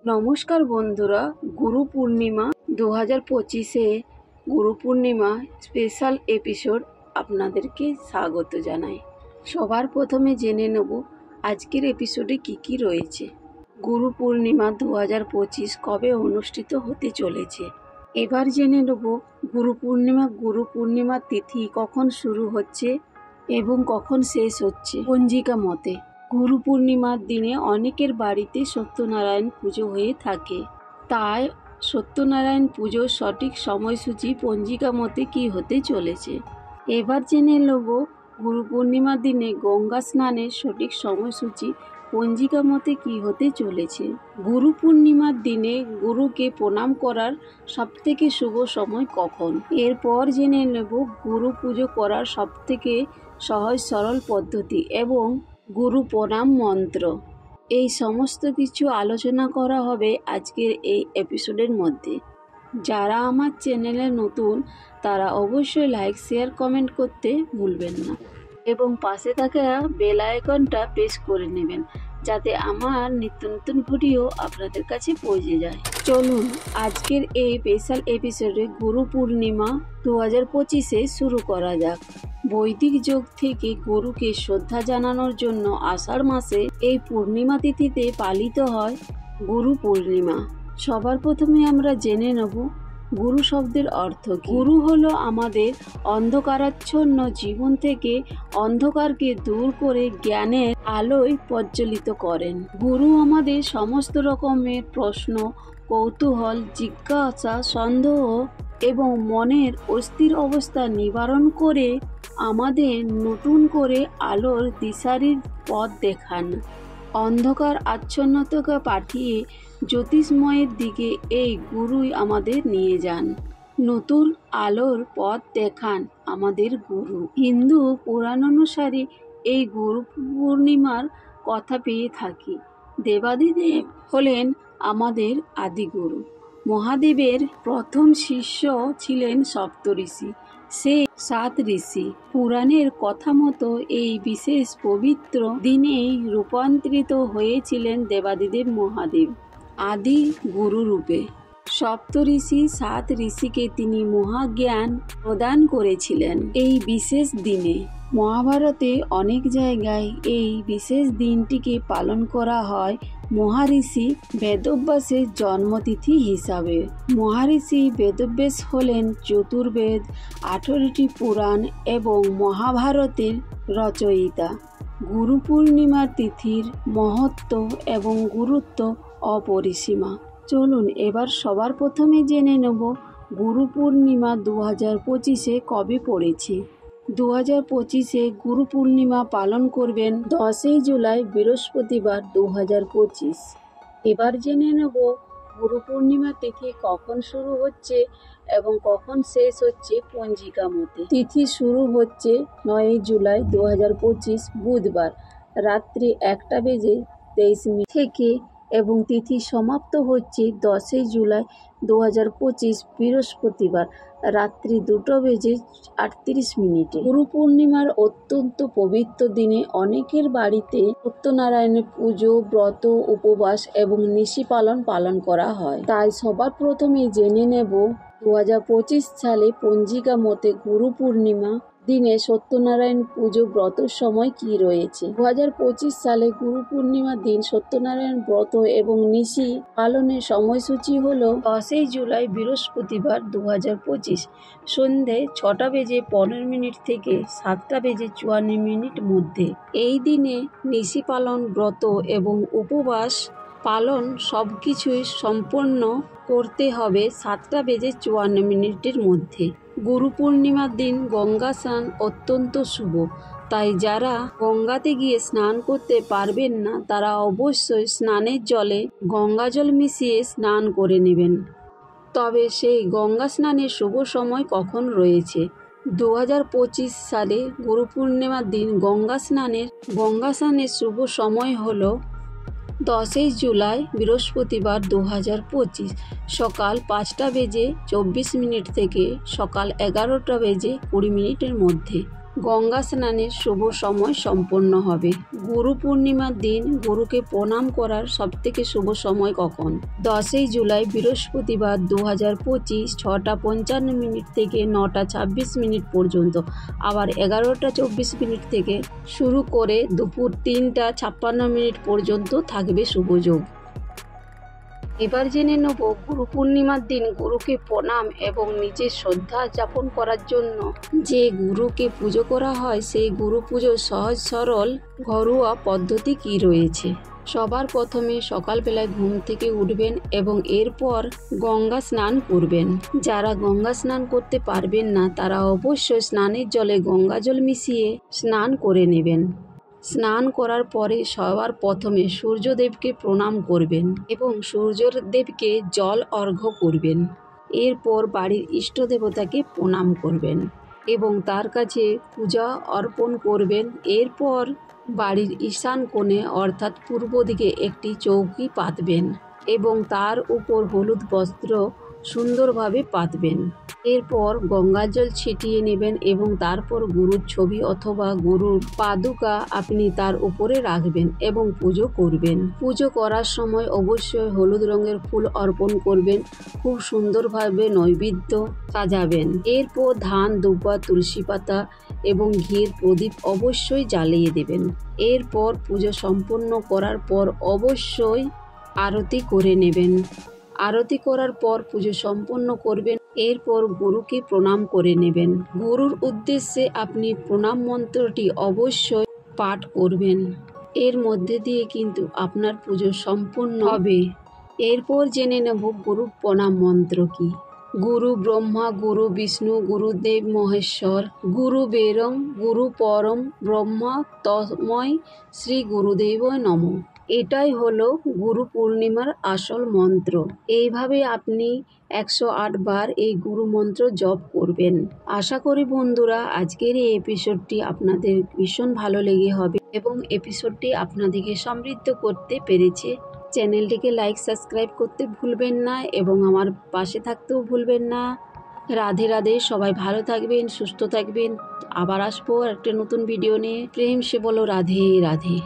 নমস্কার বন্ধুরা, Guru Purnima 2025-এ Guru Purnima special episode আপনাদেরকে স্বাগত জানাই। সবার প্রথমে জেনে নেব আজকের এপিসোডে কি রয়েছে। গুরু পূর্ণিমা 2025 কবে অনুষ্ঠিত হতে চলেছে। এবার জেনে নেব গুরু পূর্ণিমার তিথি কখন শুরু হচ্ছে এবং কখন শেষ হচ্ছে পঞ্জিকা মতে। গুরু পূর্ণিমার দিনে অনেকের বাড়িতে সত্যনারায়ণ পুজো হয়ে থাকে, তাই সত্যনারায়ণ পুজোর সঠিক সময়সূচি পঞ্জিকা মতে কি হতে চলেছে। এবার জেনে নেব গুরু পূর্ণিমার দিনে গঙ্গা স্নানের সঠিক সময়সূচি পঞ্জিকা মতে কি হতে চলেছে। গুরু পূর্ণিমার দিনে গুরুকে প্রণাম করার সবথেকে শুভ সময় কখন। এরপর জেনে নেব গুরু পুজো করার সবথেকে সহজ সরল পদ্ধতি এবং গুরু প্রণাম মন্ত্র। এই সমস্ত কিছু আলোচনা করা হবে আজকের এই এপিসোডের মধ্যে। যারা আমার চ্যানেলে নতুন তারা অবশ্যই লাইক, শেয়ার, কমেন্ট করতে ভুলবেন না এবং পাশে থাকা বেল আইকনটা প্রেস করে নেবেন যাতে আমার নিত্য নতুন ভিডিও আপনাদের কাছে পৌঁছে যায়। চলুন আজকের এই স্পেশাল এপিসোডে গুরু পূর্ণিমা 2025-এ শুরু করা যাক। বৈদিক যুগ থেকে গুরুকে শ্রদ্ধা জানানোর জন্য আষাঢ় মাসে এই পূর্ণিমা তিথিতে পালিত হয় গুরু পূর্ণিমা। সবার প্রথমে আমরা জেনে নেব গুরু শব্দের অর্থ কি। গুরু হলো আমাদের অন্ধকারাচ্ছন্ন জীবন থেকে অন্ধকারকে দূর করে জ্ঞানের আলোয় প্রজ্বলিত করেন। গুরু আমাদের সমস্ত রকমের প্রশ্ন, কৌতূহল, জিজ্ঞাসা, সন্দেহ এবং মনের অস্থির অবস্থা নিবারণ করে আমাদের নতুন করে আলোর দিশারির পথ দেখান। অন্ধকার আচ্ছন্নতাকে পাঠিয়ে জ্যোতিষময়ের দিকে এই গুরুই আমাদের নিয়ে যান। নতুন আলোর পথ দেখান আমাদের গুরু। হিন্দু পুরাণ অনুসারে এই গুরু পূর্ণিমার কথা পেয়ে থাকি। দেবাদিদেব হলেন আমাদের আদিগুরু। মহাদেবের প্রথম শিষ্য ছিলেন সপ্তঋষি, সে 7 ঋষি। পুরাণের কথা মতো এই বিশেষ পবিত্র দিনেই রূপান্তরিত হয়েছিলেন দেবাদিদেব মহাদেব আদি গুরু রূপে। সপ্তঋষি 7 ঋষিকে তিনি মহাজ্ঞান প্রদান করেছিলেন এই বিশেষ দিনে। মহাভারতে অনেক জায়গায় এই বিশেষ দিনটিকে পালন করা হয় মহারিষি বেদব্যাসের জন্মতিথি হিসাবে। মহারিষি বেদব্যাস হলেন চতুর্বেদ, 18টি পুরাণ এবং মহাভারতের রচয়িতা। গুরু পূর্ণিমার তিথির মহত্ব এবং গুরুত্ব অপরিসীমা। চলুন এবার সবার প্রথমে জেনে নেব গুরু পূর্ণিমা 2025-এ কবে পড়েছে। 2025-এ গুরু পূর্ণিমা পালন করবেন 10ই জুলাই বৃহস্পতিবার 2025। এবার জেনে নেব গুরু পূর্ণিমা তিথি কখন শুরু হচ্ছে এবং কখন শেষ হচ্ছে পঞ্জিকা মতে। তিথি শুরু হচ্ছে 9ই জুলাই 2025 বুধবার রাত্রি 1:23 থেকে এবং তিথি সমাপ্ত হচ্ছে 10ই জুলাই 2025 বৃহস্পতিবার রাত্রি 2:38। গুরু পূর্ণিমার অত্যন্ত পবিত্র দিনে অনেকের বাড়িতে সত্যনারায়ণের পুজো, ব্রত, উপবাস এবং নিশি পালন করা হয়। তাই সবার প্রথমে জেনে নেব 2025 সালে পঞ্জিকা মতে গুরু পূর্ণিমা দিনে সত্যনারায়ণ পুজো ব্রতর সময় কি রয়েছে। 2025 সালে গুরু পূর্ণিমার দিন সত্যনারায়ণ ব্রত এবং নিশি পালনের সময়সূচি হল 10ই জুলাই বৃহস্পতিবার 2025 সন্ধে 6:15 থেকে 7:54 মধ্যে। এই দিনে নিশি পালন, ব্রত এবং উপবাস পালন সবকিছুই সম্পন্ন করতে হবে 7:54 মধ্যে। গুরু পূর্ণিমার দিন গঙ্গা স্নান অত্যন্ত শুভ, তাই যারা গঙ্গাতে গিয়ে স্নান করতে পারবেন না তারা অবশ্যই স্নানের জলে গঙ্গা জল মিশিয়ে স্নান করে নেবেন। তবে সেই গঙ্গা স্নানের শুভ সময় কখন রয়েছে। 2025 সালে গুরু পূর্ণিমার দিন গঙ্গা স্নানের শুভ সময় হল 10ই জুলাই বৃহস্পতিবার 2025 সকাল 5:24 থেকে সকাল 11:20 মধ্যে। গঙ্গা স্নানের শুভ সময় সম্পন্ন হবে। গুরু পূর্ণিমার দিন গুরুকে প্রণাম করার সবথেকে শুভ সময় কখন? 10ই জুলাই বৃহস্পতিবার 2025 6:55 থেকে 9:26 পর্যন্ত, আবার 11:24 থেকে শুরু করে দুপুর 3:56 পর্যন্ত থাকবে শুভযোগ। এবার জেনে নেব গুরু পূর্ণিমার দিন গুরুকে প্রণাম এবং নিজের শ্রদ্ধা যাপন করার জন্য যে গুরুকে পুজো করা হয় সেই গুরু পুজোর সহজ সরল ঘরোয়া পদ্ধতি কি রয়েছে। সবার প্রথমে সকালবেলায় ঘুম থেকে উঠবেন এবং এরপর গঙ্গা স্নান করবেন। যারা গঙ্গা স্নান করতে পারবেন না তারা অবশ্যই স্নানের জলে গঙ্গা জল মিশিয়ে স্নান করে নেবেন। স্নান করার পরে সবার প্রথমে সূর্যদেবকে প্রণাম করবেন এবং সূর্যদেবকে জল অর্ঘ্য করবেন। এরপর বাড়ির ইষ্ট দেবতাকে প্রণাম করবেন এবং তার কাছে পূজা অর্পণ করবেন। এরপর বাড়ির ঈশান কোণে অর্থাৎ পূর্ব দিকে একটি চৌকি পাতবেন এবং তার উপর হলুদ বস্ত্র সুন্দরভাবে পাতবেন। এরপর গঙ্গা জল ছিটিয়ে নেবেন এবং তারপর গুরুর ছবি অথবা গুরুর পাদুকা আপনি তার উপরে রাখবেন এবং পুজো করবেন। পুজো করার সময় অবশ্যই হলুদ রঙের ফুল অর্পণ করবেন। খুব সুন্দরভাবে নৈবেদ্য সাজাবেন। এরপর ধান, দুব্বা, তুলসী পাতা এবং ঘির প্রদীপ অবশ্যই জ্বালিয়ে দেবেন। এরপর পুজো সম্পন্ন করার পর অবশ্যই আরতি করে নেবেন। আরতি করার পর পুজো সম্পন্ন করবেন। এরপর গুরুকে প্রণাম করে নেবেন। গুরুর উদ্দেশ্যে আপনি প্রণাম মন্ত্রটি অবশ্যই পাঠ করবেন। এর মধ্যে দিয়ে কিন্তু আপনার পুজো সম্পূর্ণ হবে। এরপর জেনে নেব গুরু প্রণাম মন্ত্র কি। গুরু ব্রহ্মা, গুরু বিষ্ণু, গুরুদেব মহেশ্বর, গুরু বেরং, গুরু পরম ব্রহ্মা তস্মৈ শ্রী গুরুদেব নমঃ। এটাই হলো গুরু পূর্ণিমার আসল মন্ত্র। এইভাবে আপনি 108 বার এই গুরু মন্ত্র জপ করবেন। আশা করি বন্ধুরা আজকের এই এপিসোডটি আপনাদের ভীষণ ভালো লেগে হবে এবং এপিসোডটি আপনাদেরকে সমৃদ্ধ করতে পেরেছে। চ্যানেলটিকে লাইক, সাবস্ক্রাইব করতে ভুলবেন না এবং আমার পাশে থাকতেও ভুলবেন না। রাধে রাধে। সবাই ভালো থাকবেন, সুস্থ থাকবেন। আবার আসবো একটা নতুন ভিডিও নিয়ে। প্রেম সে বলো রাধে রাধে।